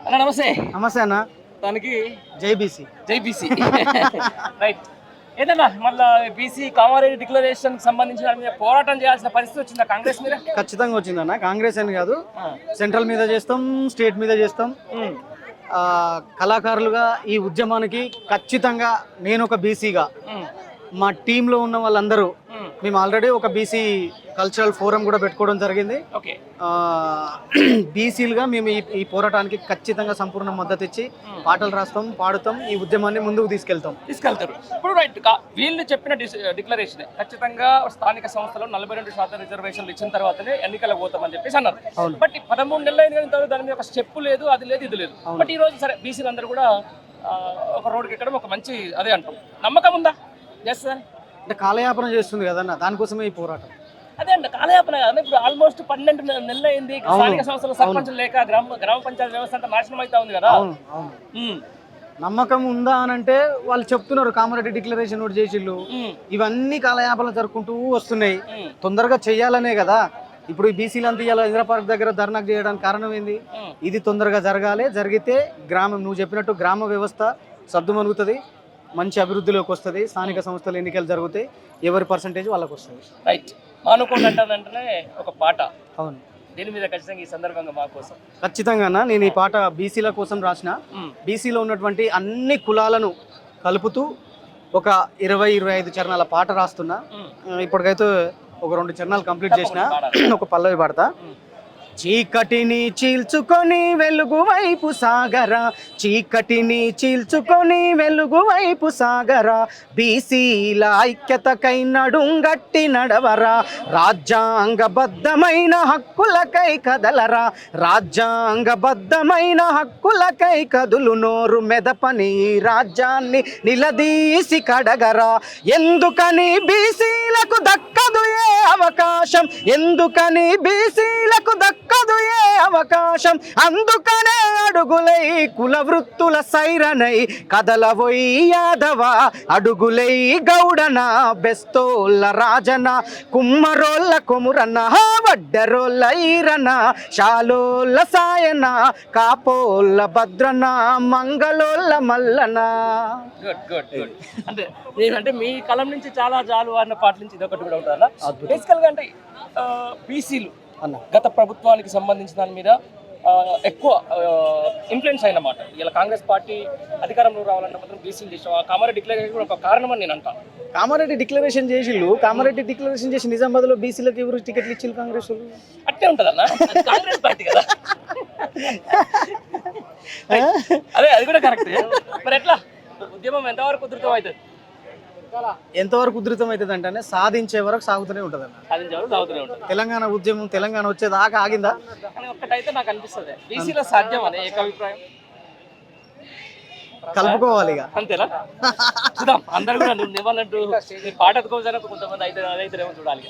అన్న నమస్తే. నమస్తే అన్న. దానికి జై బీసీ. జై బీసీ. రైట్. ఏదన్నా మళ్ళీ బీసీ కామారెడ్డి డిక్లరేషన్ సంబంధించిన దాని మీద పోరాటం చేయాల్సిన పరిస్థితి వచ్చిందా కాంగ్రెస్ మీద? ఖచ్చితంగా వచ్చిందన్న. కాంగ్రెస్ అని కాదు, సెంట్రల్ మీద చేస్తాం, స్టేట్ మీద చేస్తాం. కళాకారులుగా ఈ ఉద్యమానికి ఖచ్చితంగా నేను ఒక బీసీగా, మా టీంలో ఉన్న వాళ్ళందరూ మేము ఆల్రెడీ ఒక బీసీ కల్చరల్ ఫోరం కూడా పెట్టుకోవడం జరిగింది. బీసీలుగా మేము ఈ పోరాటానికి ఖచ్చితంగా సంపూర్ణ మద్దతు ఇచ్చి పాటలు రాస్తాం, పాడుతాం, ఈ ఉద్యమాన్ని ముందుకు తీసుకెళ్తారు. ఇప్పుడు రైట్, వీళ్ళు చెప్పిన డిక్లరేషన్ ఖచ్చితంగా స్థానిక సంస్థలో 42% రిజర్వేషన్లు ఇచ్చిన తర్వాతనే ఎన్నికలకు పోతామని చెప్పేసి అన్నారు. బట్ 13 నెలలు అయిన తర్వాత దాని మీద ఒక స్టెప్ లేదు, అది లేదు, ఇది లేదు. బట్ ఈ రోజు సరే బీసీలు అందరూ కూడా ఒక రోడ్డుకి ఎక్కడం ఒక మంచి అదే అంటాం. నమ్మకం ఉందా? చేస్తుందని అంటే కాలయాపన చేస్తుంది కదన్న, దానికోసమే ఈ పోరాటం. అదే అండి, కాలయాపన కదా. ఇప్పుడు ఆల్మోస్ట్ 12 నెలలు అయింది. స్థానిక సంస్థల సర్పంచులు లేక గ్రామ పంచాయతీ వ్యవస్థ అంతా నాశనం అవుతా ఉంది కదా. నమ్మకం ఉందా అని అంటే వాళ్ళు చెప్తున్నారు, కామారెడ్డి డిక్లరేషన్ నోట్ చేసిళ్ళు, ఇవన్నీ కాలయాపన జరుపుకుంటూ వస్తున్నాయి. తొందరగా చెయ్యాలనే కదా ఇప్పుడు ఈ బీసీలు అంతా ఇలా ఇందిరా పార్క్ దగ్గర ధర్నాకు చేయడానికి కారణం ఏంది? ఇది తొందరగా జరగాలి. జరిగితే గ్రామం, నువ్వు చెప్పినట్టు గ్రామ వ్యవస్థ సర్దుమణుగుతుంది, మంచి అభివృద్ధిలోకి వస్తుంది, స్థానిక సంస్థల ఎన్నికలు జరుగుతాయి, ఎవరి పర్సంటేజ్ వాళ్ళకి వస్తుంది. రైట్. మానుకోండి అంటానంటేనే ఒక పాట. అవును, దీని మీద ఖచ్చితంగా ఈ సందర్భంగా మా కోసం ఖచ్చితంగా నేను ఈ పాట బీసీల కోసం రాసిన. బీసీలో ఉన్నటువంటి అన్ని కులాలను కలుపుతూ ఒక 20-25 చరణాల పాట రాస్తున్నా. ఇప్పటికైతే ఒక 2 చరణాలు కంప్లీట్ చేసిన, ఒక పల్లవి పాడతా. చీకటిని చీల్చుకొని వెలుగు వైపు సాగరా, చీకటిని చీల్చుకొని వెలుగు వైపు సాగరా, బీసీల ఐక్యతకై నడుంగట్టి నడవరా, రాజ్యాంగబద్ధమైన హక్కులకై కదలరా, రాజ్యాంగబద్ధమైన హక్కులకై కదులు నోరు మెదపని రాజ్యాన్ని నిలదీసి కడగరా, ఎందుకని బీసీలకు దక్కదు ఏ అవకాశం, ఎందుకని బీసీలకు దక్కదు ఏ అవకాశం, అందుకనే అడుగులై కుల వృత్తుల సైరనై కదలవోయి యాదవ, అడుగులై గౌడన, బెస్తోళ్ళ రాజన, కుమ్మరోళ్ళ కొమురన్న, వడ్డరోళ్ళ ఈరన, శాలోళ్ళ సాయన, కాపోళ్ళ భద్రన, మంగళోళ్ళ మల్లన. అంటే మీ కలం నుంచి చాలా జాలు అన్న పాటల నుంచి ఇది ఒకటి కూడా ఉంటుందా? బేసికల్గా అంటే బీసీలు గత ప్రభుత్వానికి సంబంధించిన దాని మీద ఎక్కువ ఇన్ఫ్లుయెన్స్ అయినమాట. ఇలా కాంగ్రెస్ పార్టీ అధికారంలో రావాలన్న మాత్రం బీసీలు చేసిన కామారెడ్డి డిక్లరేషన్ కూడా ఒక కారణం అని నేను అంటాను. కామారెడ్డి డిక్లరేషన్ చేసిళ్ళు, కామారెడ్డి డిక్లరేషన్ చేసి నిజామాబాద్లో బీసీలకు ఎవరు టికెట్లు ఇచ్చిళ్ళు? కాంగ్రెస్ వాళ్ళు. అట్టే ఉంటుందన్న, కాంగ్రెస్ పార్టీ కదా. అదే, అది కూడా కరెక్ట్. మరి ఎట్లా ఉద్యమం ఎంతవరకు ఉధృతం అవుతుంది? ఎంతవరకు ఉధృతం అవుతుంది అంటే సాధించే వరకు సాగుతూనే ఉంటుంది అన్న. తెలంగాణ ఉద్యమం తెలంగాణ వచ్చేదాకా ఆగిందా? ఒక్కటైతే నాకు అనిపిస్తుంది, బీసీలో సాధ్యం అనే ఏకాభిప్రాయం కలుపుకోవాలి ఇక, అంతేనా? చూద్దాం అందరు కూడా నువ్వు ఇవ్వాలంటూ పాట కొంతమంది అయితే అదైతే చూడాలి.